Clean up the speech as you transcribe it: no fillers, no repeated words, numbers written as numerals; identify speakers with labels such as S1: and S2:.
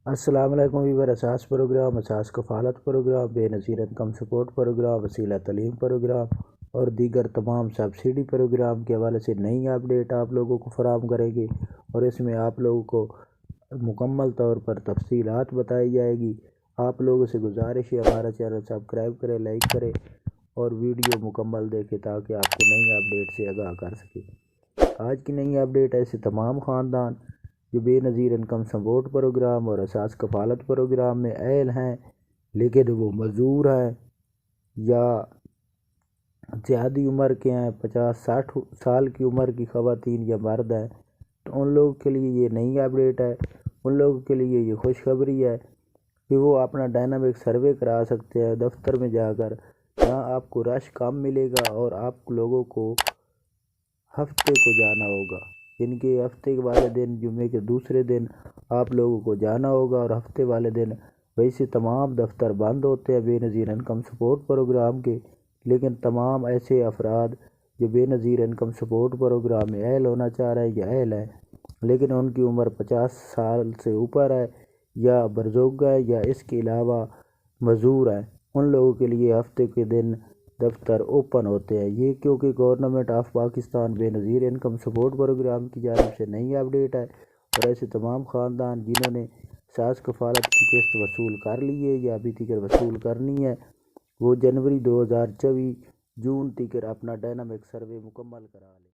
S1: السلام علیکم ویور اساس پروگرام، اساس کفالت پروگرام، بے نظیر انکم سپورٹ پروگرام، وسیلہ تعلیم پروگرام اور دیگر تمام سبسڈی پروگرام کے حوالے سے نئی اپڈیٹ آپ لوگوں کو فراہم کریں گے اور اس میں آپ لوگوں کو مکمل طور پر تفصیلات بتائی جائے گی۔ آپ لوگوں سے گزارش ہے ہمارا چینل سبسکرائب کریں، لائک کریں اور ویڈیو مکمل دیکھیں تاکہ آپ کو نئی اپڈیٹ سے آگاہ کر سکیں۔ آج کی نئی اپڈیٹ ایسے تمام خاندان جو بے نظیر انکم سپورٹ پروگرام اور اساس کفالت پروگرام میں اہل ہیں لیکن وہ معذور ہیں یا زیادہ عمر کے ہیں، 50-60 سال کی عمر کی خواتین یا مرد ہیں، تو ان لوگوں کے لیے یہ نئی اپڈیٹ ہے۔ ان لوگوں کے لیے یہ خوشخبری ہے کہ وہ اپنا ڈائنامک سروے کرا سکتے ہیں دفتر میں جا کر، جہاں آپ کو رش کم ملے گا اور آپ لوگوں کو ہفتے کو جانا ہوگا، یعنی کہ ہفتے والے دن جمعے کے دوسرے دن آپ لوگوں کو جانا ہوگا اور ہفتے والے دن ویسے تمام دفتر بند ہوتے ہیں بے نظیر انکم سپورٹ پروگرام کے، لیکن تمام ایسے افراد جو بے نظیر انکم سپورٹ پروگرام میں اہل ہونا چاہ رہے ہیں یا اہل ہیں لیکن ان کی عمر 50 سال سے اوپر ہے یا برزوگ ہے یا اس کے علاوہ معذور ہیں، ان لوگوں کے لیے ہفتے کے دن دفتر اوپن ہوتے ہیں۔ یہ کیونکہ گورنمنٹ آف پاکستان بے نظیر انکم سپورٹ پروگرام کی جانب سے نئی اپڈیٹ ہے اور ایسے تمام خاندان جنہوں نے اساس کفالت کی قسط وصول کر لی ہے یا ابھی تک وصول کرنی ہے، وہ جنوری 2024 جون تک اپنا ڈائنامک سروے مکمل کرا لیں۔